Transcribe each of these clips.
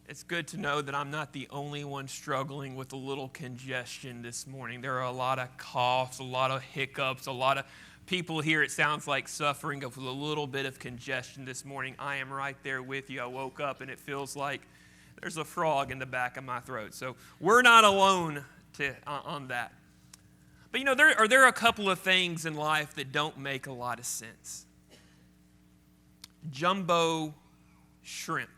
It's good to know that I'm not the only one struggling with a little congestion this morning. There are a lot of coughs, a lot of hiccups, a lot of people here, it sounds like, suffering with a little bit of congestion this morning. I am right there with you. I woke up and it feels like there's a frog in the back of my throat. So we're not alone on that. But there are a couple of things in life that don't make a lot of sense. Jumbo shrimp.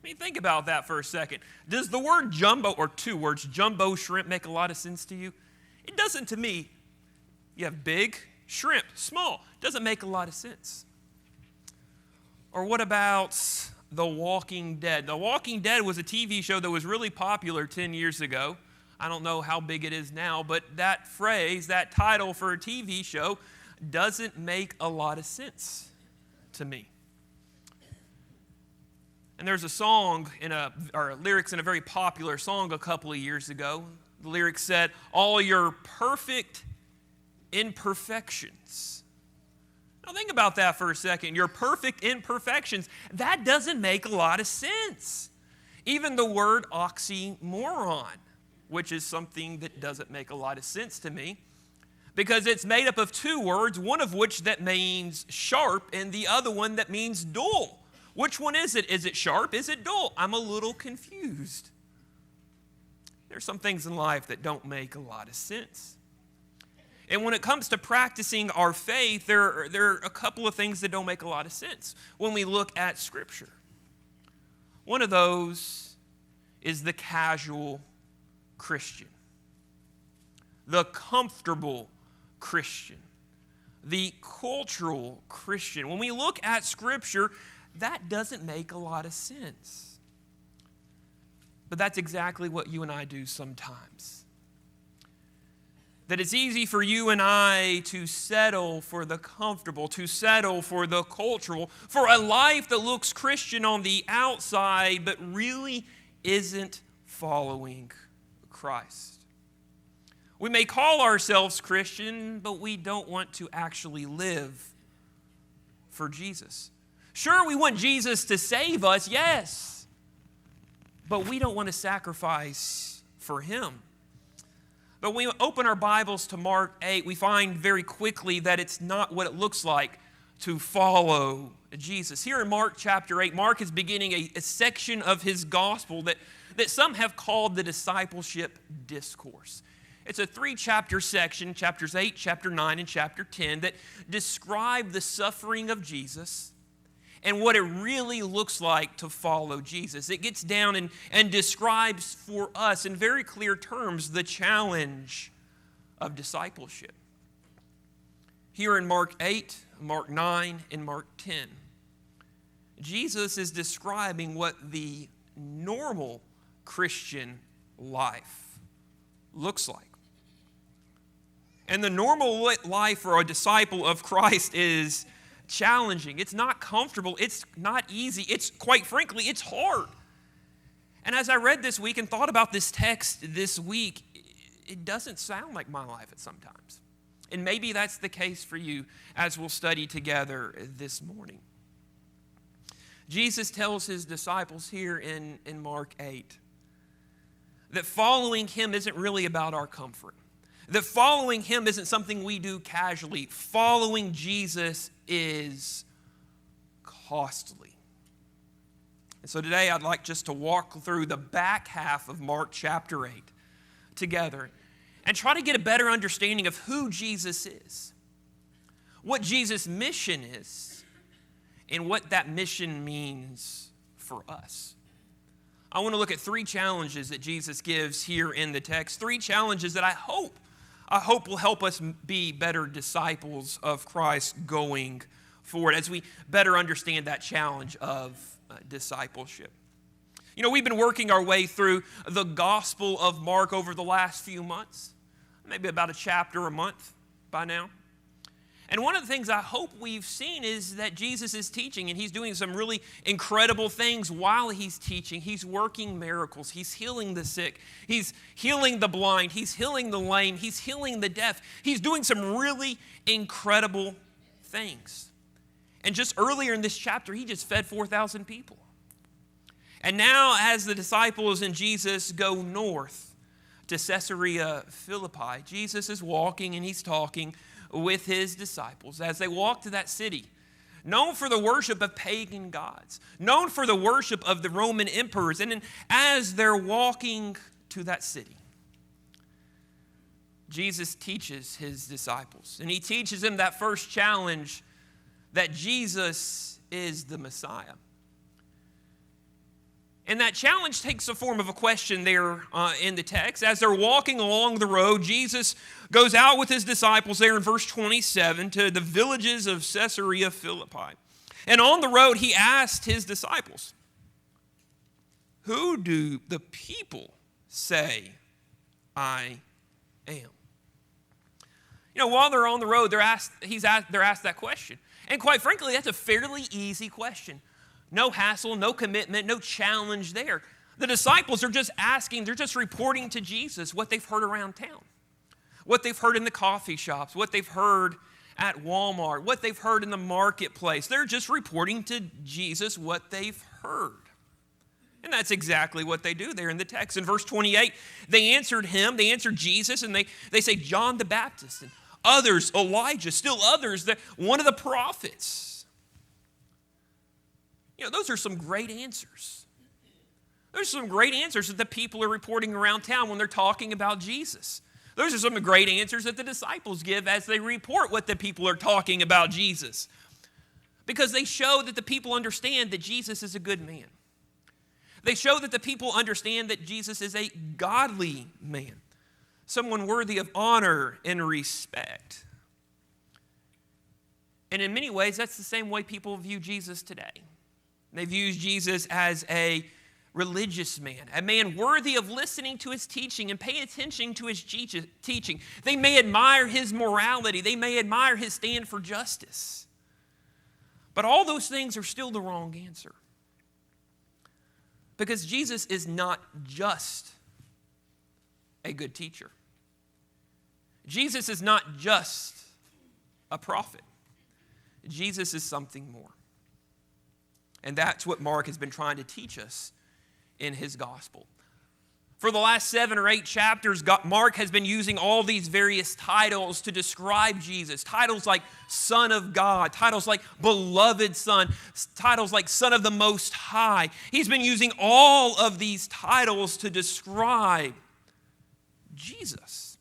I mean, think about that for a second. Does the word jumbo, or two words, jumbo shrimp, make a lot of sense to you? It doesn't to me. You have big, shrimp, small. Doesn't make a lot of sense. Or what about The Walking Dead? The Walking Dead was a TV show that was really popular 10 years ago. I don't know how big it is now, but that phrase, that title for a TV show, doesn't make a lot of sense to me. And there's a song, or lyrics in a very popular song a couple of years ago. The lyrics said, "All your perfect imperfections." Now think about that for a second. Your perfect imperfections, that doesn't make a lot of sense. Even the word oxymoron, which is something that doesn't make a lot of sense to me, because it's made up of two words, one of which that means sharp and the other one that means dull. Which one is it? Is it sharp? Is it dull? I'm a little confused. There's some things in life that don't make a lot of sense. And when it comes to practicing our faith, there are a couple of things that don't make a lot of sense when we look at Scripture. One of those is the casual Christian, the comfortable Christian, the cultural Christian. When we look at Scripture, that doesn't make a lot of sense. But that's exactly what you and I do sometimes. That it's easy for you and I to settle for the comfortable, to settle for the cultural, for a life that looks Christian on the outside, but really isn't following Christ. We may call ourselves Christian, but we don't want to actually live for Jesus. Sure, we want Jesus to save us, yes, but we don't want to sacrifice for Him. But when we open our Bibles to Mark 8, we find very quickly that it's not what it looks like to follow Jesus. Here in Mark chapter 8, Mark is beginning a section of his gospel that some have called the Discipleship Discourse. It's a 3-chapter section, chapters 8, chapter 9, and chapter 10, that describe the suffering of Jesus and what it really looks like to follow Jesus. It gets down and describes for us in very clear terms the challenge of discipleship. Here in Mark 8, Mark 9, and Mark 10, Jesus is describing what the normal Christian life looks like. And the normal life for a disciple of Christ is challenging. It's not comfortable. It's not easy. It's, quite frankly, it's hard. And as I read this week and thought about this text this week, it doesn't sound like my life at sometimes. And maybe that's the case for you as we'll study together this morning. Jesus tells his disciples here in Mark 8 that following him isn't really about our comfort. That following him isn't something we do casually. Following Jesus is costly. And so today I'd like just to walk through the back half of Mark chapter 8 together and try to get a better understanding of who Jesus is, what Jesus' mission is, and what that mission means for us. I want to look at 3 challenges that Jesus gives here in the text, 3 challenges that I hope will help us be better disciples of Christ going forward as we better understand that challenge of discipleship. You know, we've been working our way through the Gospel of Mark over the last few months, maybe about a chapter a month by now. And one of the things I hope we've seen is that Jesus is teaching, and he's doing some really incredible things while he's teaching. He's working miracles. He's healing the sick. He's healing the blind. He's healing the lame. He's healing the deaf. He's doing some really incredible things. And just earlier in this chapter, he just fed 4,000 people. And now as the disciples and Jesus go north to Caesarea Philippi, Jesus is walking and he's talking with his disciples as they walk to that city, known for the worship of pagan gods, known for the worship of the Roman emperors. And as they're walking to that city, Jesus teaches his disciples, and he teaches them that first challenge, that Jesus is the Messiah. And that challenge takes the form of a question there in the text. As they're walking along the road, Jesus goes out with his disciples there in verse 27 to the villages of Caesarea Philippi. And on the road, he asked his disciples, "Who do the people say I am?" You know, while they're on the road, they're asked that question. And quite frankly, that's a fairly easy question. No hassle, no commitment, no challenge there. The disciples are just asking, they're just reporting to Jesus what they've heard around town, what they've heard in the coffee shops, what they've heard at Walmart, what they've heard in the marketplace. They're just reporting to Jesus what they've heard. And that's exactly what they do there in the text. In verse 28, they answered Jesus, and they say John the Baptist, and others, Elijah, still others, one of the prophets. You know, those are some great answers. There's some great answers that the people are reporting around town when they're talking about Jesus. Those are some great answers that the disciples give as they report what the people are talking about Jesus. Because they show that the people understand that Jesus is a good man. They show that the people understand that Jesus is a godly man, someone worthy of honor and respect. And in many ways, that's the same way people view Jesus today. They view Jesus as a religious man, a man worthy of listening to his teaching and paying attention to his teaching. They may admire his morality. They may admire his stand for justice. But all those things are still the wrong answer. Because Jesus is not just a good teacher. Jesus is not just a prophet. Jesus is something more. And that's what Mark has been trying to teach us in his gospel. For the last 7 or 8 chapters, Mark has been using all these various titles to describe Jesus. Titles like Son of God, titles like Beloved Son, titles like Son of the Most High. He's been using all of these titles to describe Jesus.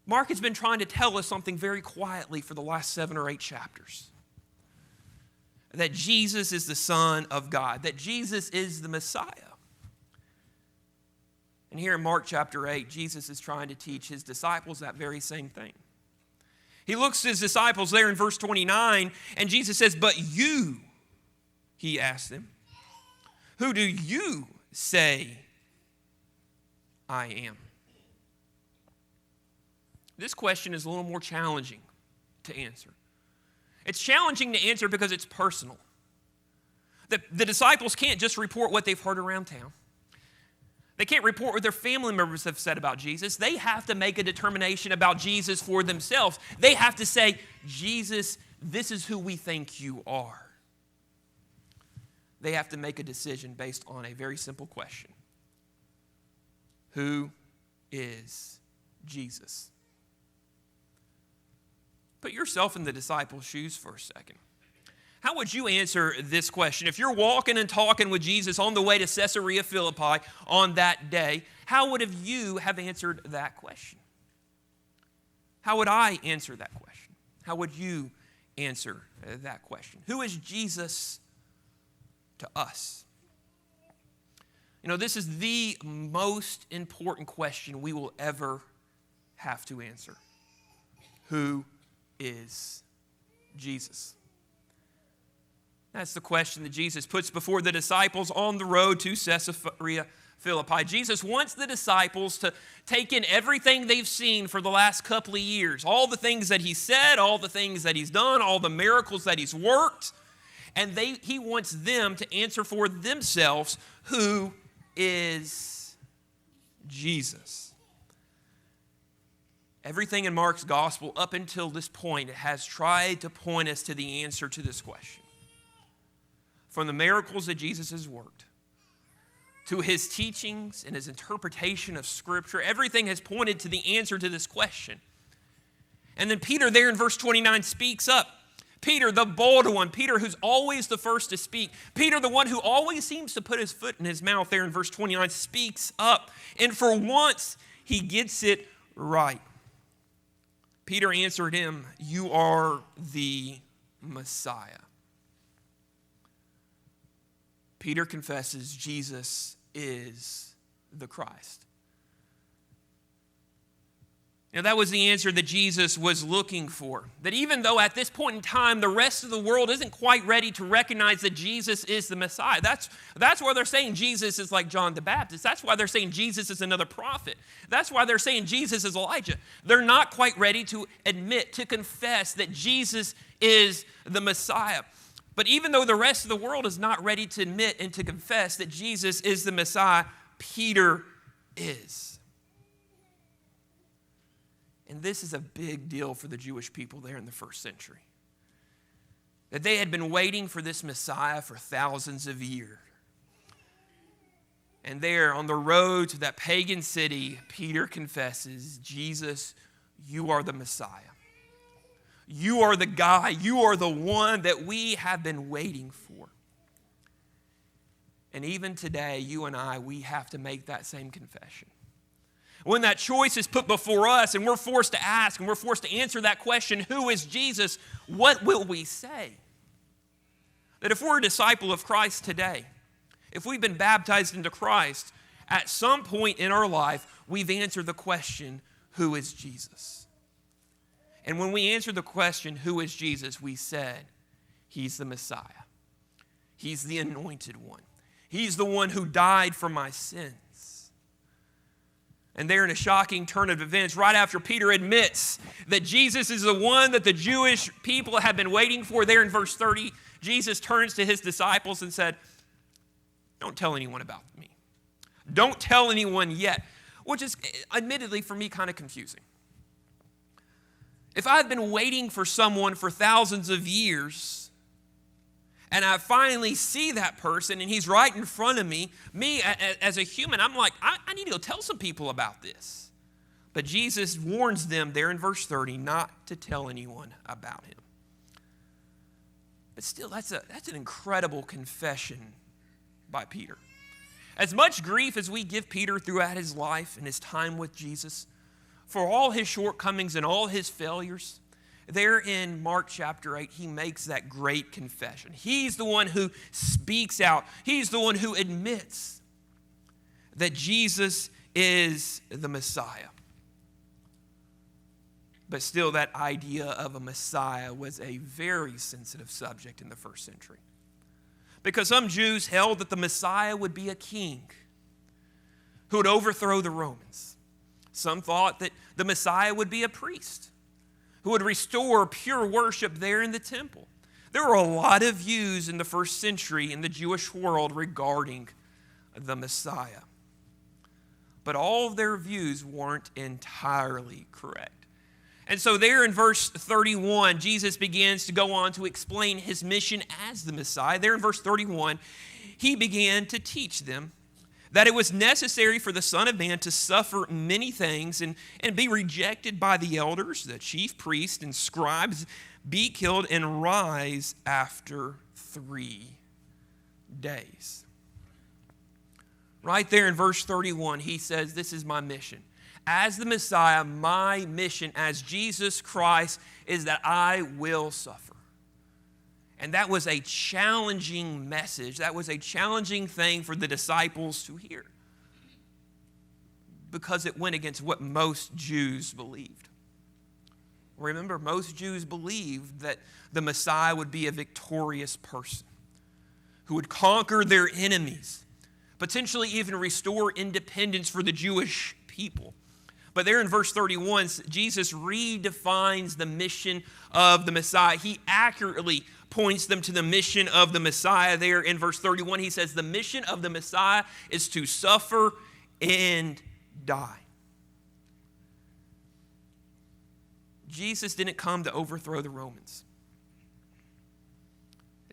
Mark has been trying to tell us something very quietly for the last 7 or 8 chapters. That Jesus is the Son of God, that Jesus is the Messiah. And here in Mark chapter 8, Jesus is trying to teach his disciples that very same thing. He looks at his disciples there in verse 29, and Jesus says, "But you," he asked them, "who do you say I am?" This question is a little more challenging to answer. It's challenging to answer because it's personal. The disciples can't just report what they've heard around town. They can't report what their family members have said about Jesus. They have to make a determination about Jesus for themselves. They have to say, "Jesus, this is who we think you are." They have to make a decision based on a very simple question. Who is Jesus? Put yourself in the disciples' shoes for a second. How would you answer this question? If you're walking and talking with Jesus on the way to Caesarea Philippi on that day, how would you have answered that question? How would I answer that question? How would you answer that question? Who is Jesus to us? You know, this is the most important question we will ever have to answer. Who is Jesus? That's the question that Jesus puts before the disciples on the road to Caesarea Philippi. Jesus wants the disciples to take in everything they've seen for the last couple of years, all the things that he said, all the things that he's done, all the miracles that he's worked, and he wants them to answer for themselves, who is Jesus? Everything in Mark's gospel up until this point has tried to point us to the answer to this question. From the miracles that Jesus has worked, to his teachings and his interpretation of Scripture. Everything has pointed to the answer to this question. And then Peter there in verse 29 speaks up. Peter, the bold one. Peter, who's always the first to speak. Peter, the one who always seems to put his foot in his mouth there in verse 29, speaks up. And for once, he gets it right. Peter answered him, "You are the Messiah." Peter confesses Jesus is the Christ. Now, that was the answer that Jesus was looking for. That even though at this point in time, the rest of the world isn't quite ready to recognize that Jesus is the Messiah. That's why they're saying Jesus is like John the Baptist. That's why they're saying Jesus is another prophet. That's why they're saying Jesus is Elijah. They're not quite ready to admit, to confess that Jesus is the Messiah. But even though the rest of the world is not ready to admit and to confess that Jesus is the Messiah, Peter is. And this is a big deal for the Jewish people there in the first century. That they had been waiting for this Messiah for thousands of years. And there on the road to that pagan city, Peter confesses, Jesus, you are the Messiah. You are the guy, you are the one that we have been waiting for. And even today, you and I, we have to make that same confession. When that choice is put before us and we're forced to ask and we're forced to answer that question, who is Jesus? What will we say? That if we're a disciple of Christ today, if we've been baptized into Christ, at some point in our life, we've answered the question, who is Jesus? And when we answered the question, who is Jesus, we said, he's the Messiah. He's the anointed one. He's the one who died for my sins. And there in a shocking turn of events, right after Peter admits that Jesus is the one that the Jewish people have been waiting for, there in verse 30, Jesus turns to his disciples and said, don't tell anyone about me. Don't tell anyone yet, which is admittedly for me kind of confusing. If I've been waiting for someone for thousands of years, and I finally see that person, and he's right in front of me as a human, I'm like, I need to go tell some people about this. But Jesus warns them there in verse 30 not to tell anyone about him. But still, that's an incredible confession by Peter. As much grief as we give Peter throughout his life and his time with Jesus, for all his shortcomings and all his failures, there in Mark chapter 8, he makes that great confession. He's the one who speaks out. He's the one who admits that Jesus is the Messiah. But still, that idea of a Messiah was a very sensitive subject in the first century. Because some Jews held that the Messiah would be a king who would overthrow the Romans. Some thought that the Messiah would be a priest who would restore pure worship there in the temple. There were a lot of views in the first century in the Jewish world regarding the Messiah. But all of their views weren't entirely correct. And so there in verse 31, Jesus begins to go on to explain his mission as the Messiah. There in verse 31, he began to teach them that it was necessary for the Son of Man to suffer many things and be rejected by the elders, the chief priests and scribes, be killed and rise after 3 days. Right there in verse 31, he says, this is my mission. As the Messiah, my mission as Jesus Christ is that I will suffer. And that was a challenging message. That was a challenging thing for the disciples to hear, because it went against what most Jews believed. Remember, most Jews believed that the Messiah would be a victorious person who would conquer their enemies, potentially even restore independence for the Jewish people. But there in verse 31, Jesus redefines the mission of the Messiah. He accurately points them to the mission of the Messiah. There in verse 31, he says, the mission of the Messiah is to suffer and die. Jesus didn't come to overthrow the Romans.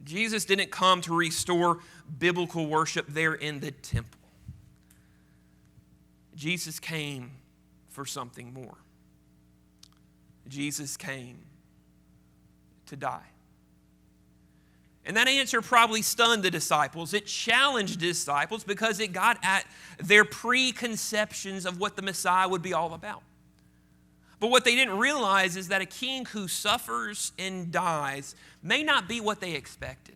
Jesus didn't come to restore biblical worship there in the temple. Jesus came for something more. Jesus came to die. And that answer probably stunned the disciples. It challenged disciples because it got at their preconceptions of what the Messiah would be all about. But what they didn't realize is that a king who suffers and dies may not be what they expected,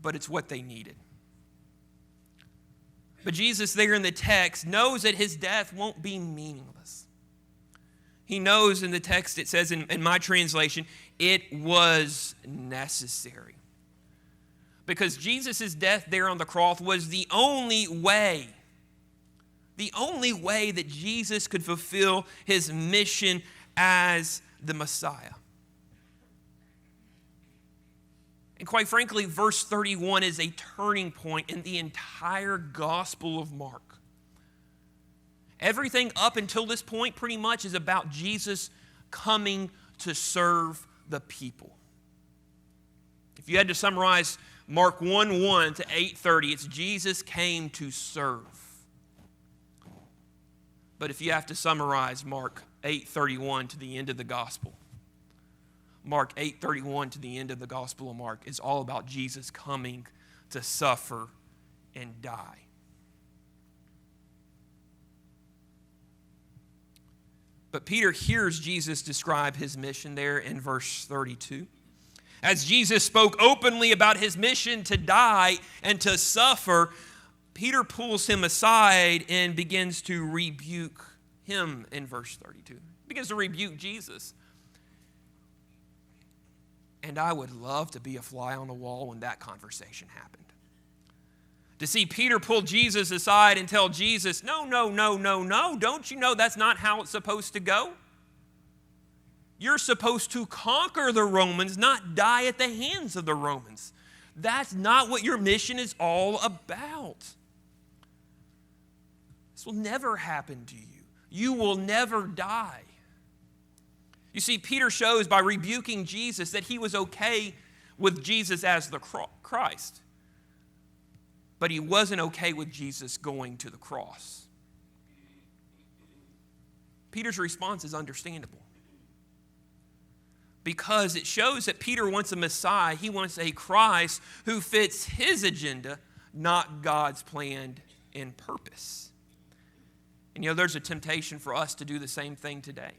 but it's what they needed. But Jesus there in the text knows that his death won't be meaningless. He knows in the text, it says in my translation, it was necessary. Because Jesus' death there on the cross was the only way that Jesus could fulfill his mission as the Messiah. And quite frankly, verse 31 is a turning point in the entire Gospel of Mark. Everything up until this point pretty much is about Jesus coming to serve the people. If you had to summarize Mark 1:1 to 8:30, it's Jesus came to serve. But if you have to summarize Mark 8:31 to the end of the gospel, Mark 8:31 to the end of the Gospel of Mark is all about Jesus coming to suffer and die. But Peter hears Jesus describe his mission there in verse 32. As Jesus spoke openly about his mission to die and to suffer, Peter pulls him aside and begins to rebuke him in verse 32. He begins to rebuke Jesus. And I would love to be a fly on the wall when that conversation happened. To see Peter pull Jesus aside and tell Jesus, no, don't you know that's not how it's supposed to go? You're supposed to conquer the Romans, not die at the hands of the Romans. That's not what your mission is all about. This will never happen to you. You will never die. You see, Peter shows by rebuking Jesus that he was okay with Jesus as the Christ. But he wasn't okay with Jesus going to the cross. Peter's response is understandable. Because it shows that Peter wants a Messiah. He wants a Christ who fits his agenda, not God's plan and purpose. And there's a temptation for us to do the same thing today.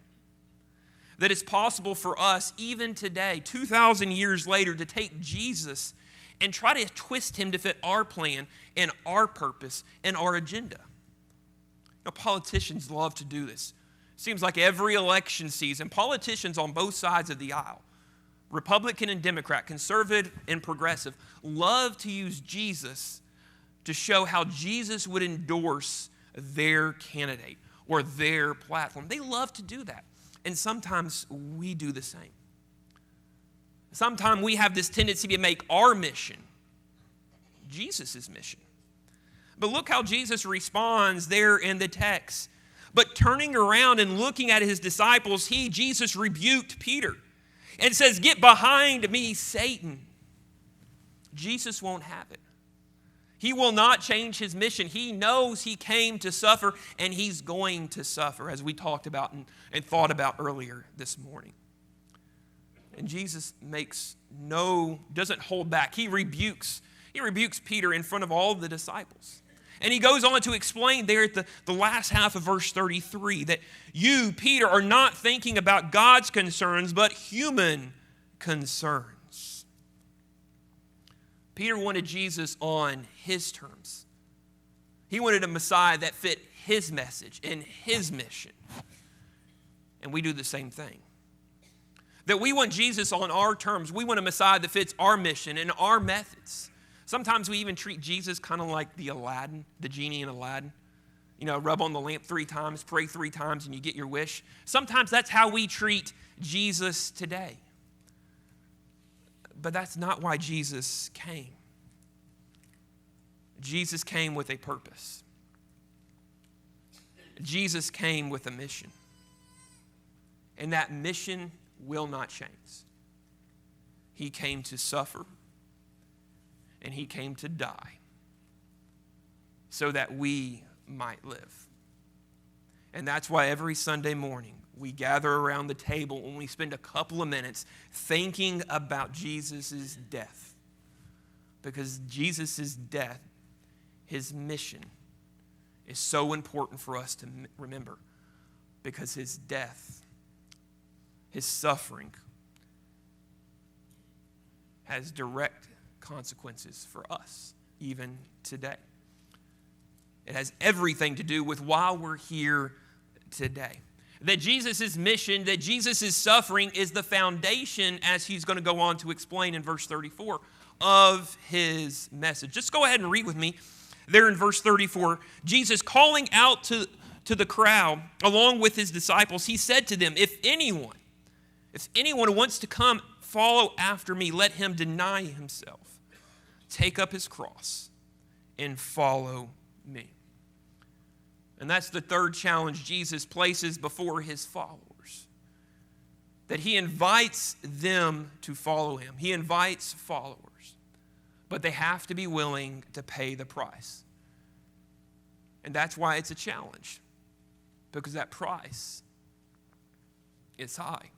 That it's possible for us, even today, 2,000 years later, to take Jesus and try to twist him to fit our plan and our purpose and our agenda. Politicians love to do this. It seems like every election season, politicians on both sides of the aisle, Republican and Democrat, conservative and progressive, love to use Jesus to show how Jesus would endorse their candidate or their platform. They love to do that. And sometimes we do the same. Sometimes we have this tendency to make our mission Jesus' mission. But look how Jesus responds there in the text. But turning around and looking at his disciples, Jesus rebuked Peter and says, "Get behind me, Satan." Jesus won't have it. He will not change his mission. He knows he came to suffer, and he's going to suffer, as we talked about and thought about earlier this morning. And Jesus doesn't hold back. He rebukes Peter in front of all the disciples. And he goes on to explain there at the last half of verse 33 that you, Peter, are not thinking about God's concerns, but human concerns. Peter wanted Jesus on his terms. He wanted a Messiah that fit his message and his mission. And we do the same thing. That we want Jesus on our terms. We want a Messiah that fits our mission and our methods. Sometimes we even treat Jesus kind of like the genie in Aladdin. Rub on the lamp 3 times, pray 3 times, and you get your wish. Sometimes that's how we treat Jesus today. But that's not why Jesus came. Jesus came with a purpose. Jesus came with a mission. And that mission will not change. He came to suffer, and he came to die. so that we might live. And that's why every Sunday morning we gather around the table and we spend a couple of minutes thinking about Jesus' death. Because Jesus' death, his mission, is so important for us to remember. Because his death, his suffering, has direct consequences for us, even today. It has everything to do with why we're here today. That Jesus' mission, that Jesus' suffering is the foundation, as he's going to go on to explain in verse 34, of his message. Just go ahead and read with me there in verse 34. Jesus calling out to the crowd along with his disciples, he said to them, if anyone wants to come follow after me, let him deny himself, take up his cross, and follow me. And that's the third challenge Jesus places before his followers. That he invites them to follow him. He invites followers. But they have to be willing to pay the price. And that's why it's a challenge. Because that price is high.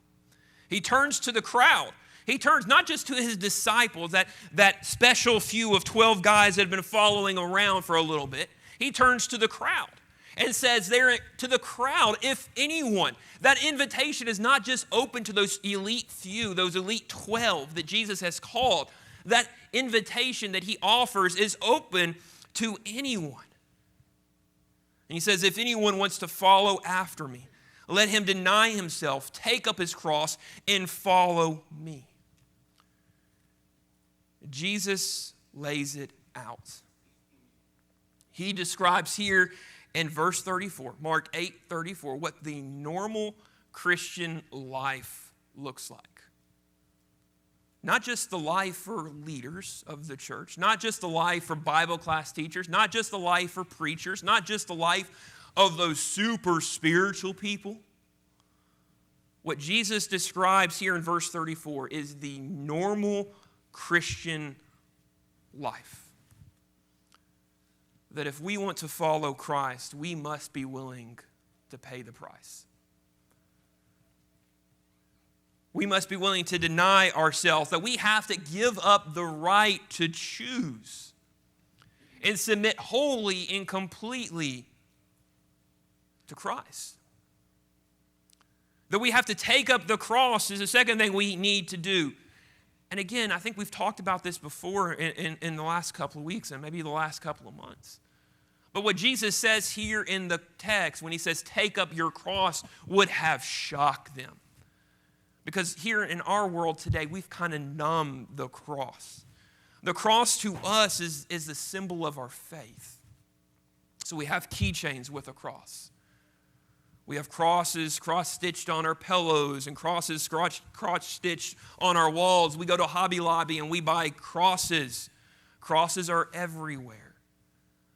He turns to the crowd. He turns not just to his disciples, that special few of 12 guys that have been following around for a little bit. He turns to the crowd and says there to the crowd, if anyone. That invitation is not just open to those elite few, those elite 12 that Jesus has called. That invitation that he offers is open to anyone. And he says, if anyone wants to follow after me, let him deny himself, take up his cross, and follow me. Jesus lays it out. He describes here in verse 34, Mark 8:34, what the normal Christian life looks like. Not just the life for leaders of the church, not just the life for Bible class teachers, not just the life for preachers, not just the life of those super spiritual people. What Jesus describes here in verse 34 is the normal Christian life. That if we want to follow Christ, we must be willing to pay the price. We must be willing to deny ourselves, that we have to give up the right to choose and submit wholly and completely to Christ. That we have to take up the cross is the second thing we need to do. And again, I think we've talked about this before in the last couple of weeks and maybe the last couple of months. But what Jesus says here in the text, when he says, take up your cross, would have shocked them. Because here in our world today, we've kind of numbed the cross. The cross to us is the symbol of our faith. So we have keychains with a cross. We have crosses cross-stitched on our pillows and crosses cross-stitched on our walls. We go to Hobby Lobby and we buy crosses. Crosses are everywhere.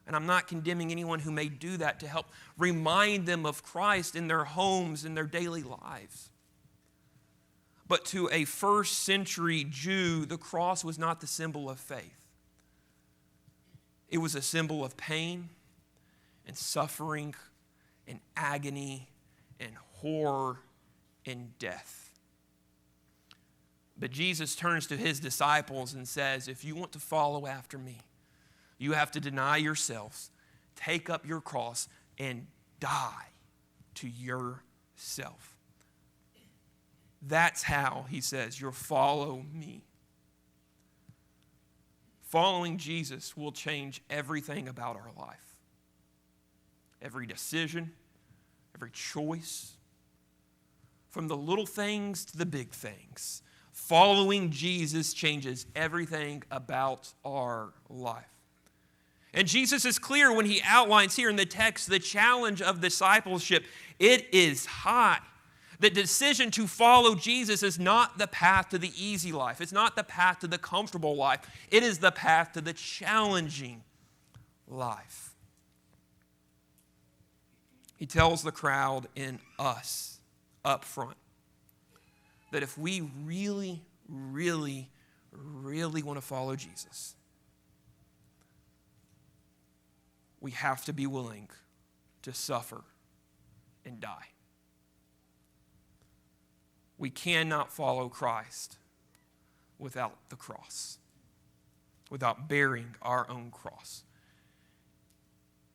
And I'm not condemning anyone who may do that to help remind them of Christ in their homes, in their daily lives. But to a first century Jew, the cross was not the symbol of faith. It was a symbol of pain and suffering and agony and horror and death. But Jesus turns to his disciples and says, if you want to follow after me, you have to deny yourselves, take up your cross, and die to yourself. That's how, he says, you'll follow me. Following Jesus will change everything about our life. Every decision, every choice, from the little things to the big things. Following Jesus changes everything about our life. And Jesus is clear when he outlines here in the text the challenge of discipleship. It is high. The decision to follow Jesus is not the path to the easy life. It's not the path to the comfortable life. It is the path to the challenging life. He tells the crowd and us up front that if we really, really, really want to follow Jesus, we have to be willing to suffer and die. We cannot follow Christ without the cross, without bearing our own cross.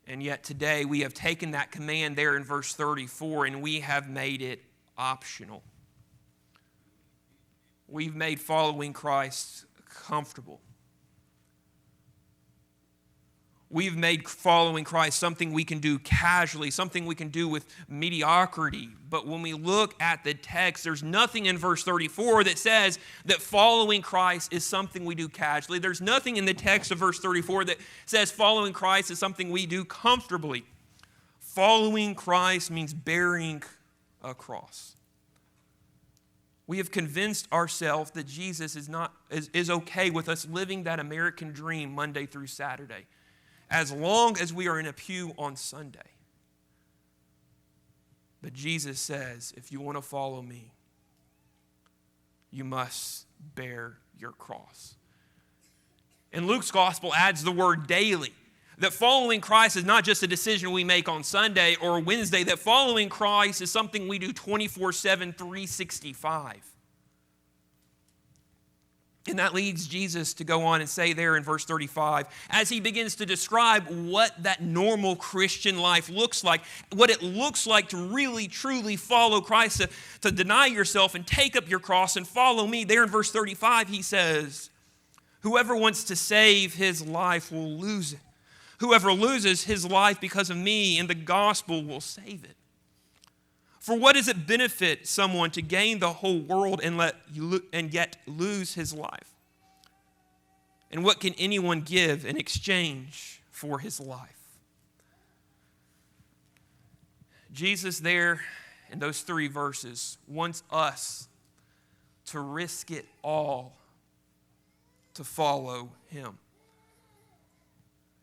And yet today we have taken that command there in verse 34 and we have made it optional. We've made following Christ comfortable. We've made following Christ something we can do casually, something we can do with mediocrity. But when we look at the text, there's nothing in verse 34 that says that following Christ is something we do casually. There's nothing in the text of verse 34 that says following Christ is something we do comfortably. Following Christ means bearing a cross. We have convinced ourselves that Jesus is okay with us living that American dream Monday through Saturday, as long as we are in a pew on Sunday. But Jesus says, if you want to follow me, you must bear your cross. And Luke's gospel adds the word daily, that following Christ is not just a decision we make on Sunday or Wednesday, that following Christ is something we do 24/7, 365. And that leads Jesus to go on and say there in verse 35, as he begins to describe what that normal Christian life looks like, what it looks like to really, truly follow Christ, to deny yourself and take up your cross and follow me. There in verse 35, he says, whoever wants to save his life will lose it. Whoever loses his life because of me and the gospel will save it. For what does it benefit someone to gain the whole world and yet lose his life? And what can anyone give in exchange for his life? Jesus there in those 3 verses wants us to risk it all to follow him.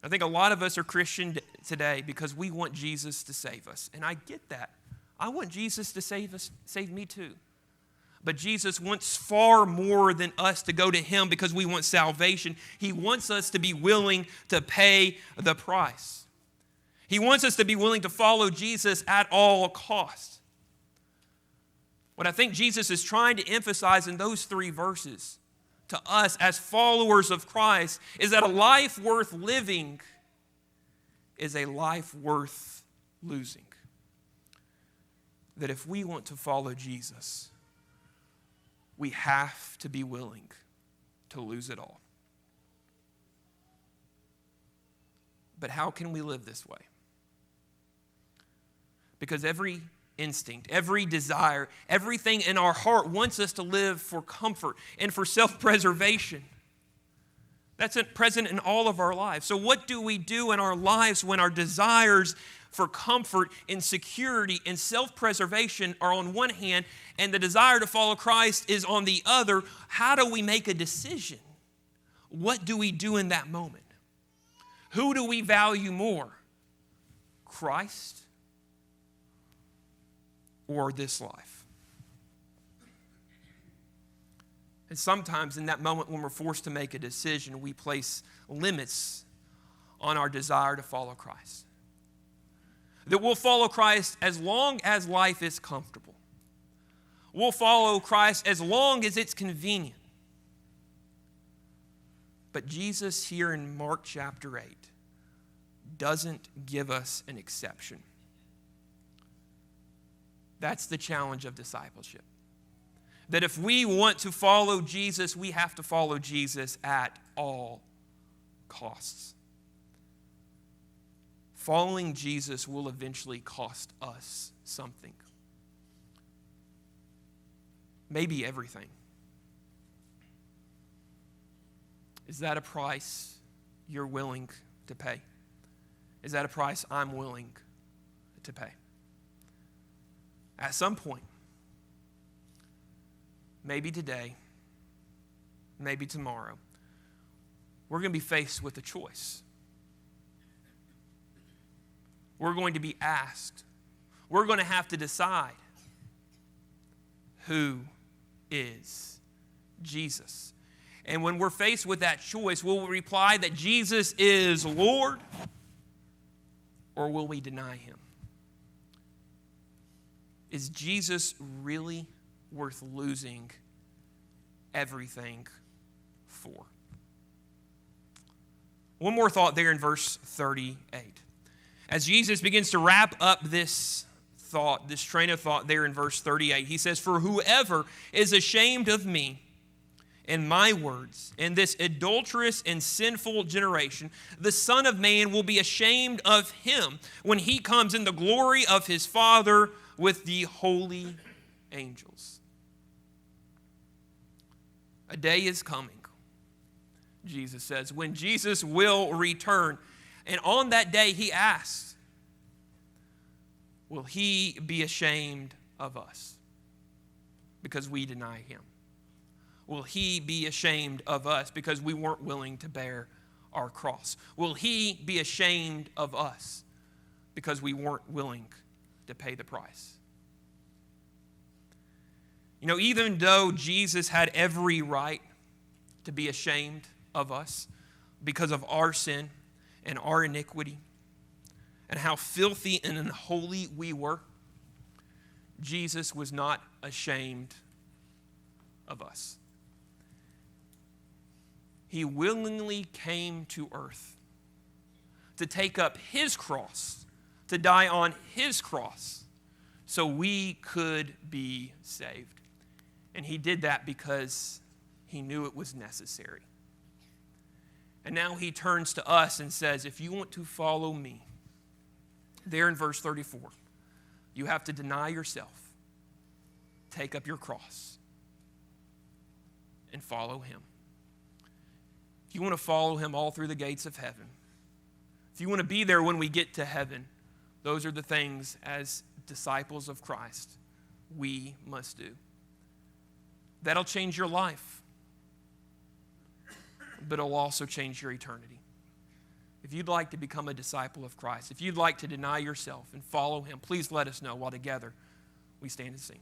I think a lot of us are Christian today because we want Jesus to save us. And I get that. I want Jesus to save me too. But Jesus wants far more than us to go to him because we want salvation. He wants us to be willing to pay the price. He wants us to be willing to follow Jesus at all costs. What I think Jesus is trying to emphasize in those 3 verses to us as followers of Christ is that a life worth living is a life worth losing. That if we want to follow Jesus, we have to be willing to lose it all. But how can we live this way? Because every instinct, every desire, everything in our heart wants us to live for comfort and for self-preservation. That's present in all of our lives. So what do we do in our lives when our desires for comfort and security and self-preservation are on one hand and the desire to follow Christ is on the other? How do we make a decision? What do we do in that moment? Who do we value more? Christ or this life? And sometimes in that moment when we're forced to make a decision, we place limits on our desire to follow Christ. That we'll follow Christ as long as life is comfortable. We'll follow Christ as long as it's convenient. But Jesus here in Mark chapter 8 doesn't give us an exception. That's the challenge of discipleship. That if we want to follow Jesus, we have to follow Jesus at all costs. Following Jesus will eventually cost us something. Maybe everything. Is that a price you're willing to pay? Is that a price I'm willing to pay? At some point, maybe today, maybe tomorrow, we're going to be faced with a choice. We're going to be asked. We're going to have to decide who is Jesus. And when we're faced with that choice, will we reply that Jesus is Lord? or will we deny him? Is Jesus really worth losing everything for? One more thought there in verse 38. As Jesus begins to wrap up this thought, this train of thought there in verse 38, he says, "For whoever is ashamed of me and my words in this adulterous and sinful generation, the Son of Man will be ashamed of him when he comes in the glory of his Father with the holy angels." A day is coming, Jesus says, when Jesus will return. And on that day, he asks, will he be ashamed of us because we deny him? Will he be ashamed of us because we weren't willing to bear our cross? Will he be ashamed of us because we weren't willing to pay the price? You know, even though Jesus had every right to be ashamed of us because of our sin and our iniquity and how filthy and unholy we were, Jesus was not ashamed of us. He willingly came to earth to take up his cross, to die on his cross, so we could be saved. And he did that because he knew it was necessary. And now he turns to us and says, if you want to follow me, there in verse 34, you have to deny yourself, take up your cross, and follow him. If you want to follow him all through the gates of heaven, if you want to be there when we get to heaven, those are the things as disciples of Christ we must do. That'll change your life, but it'll also change your eternity. If you'd like to become a disciple of Christ, if you'd like to deny yourself and follow him, please let us know while together we stand and sing.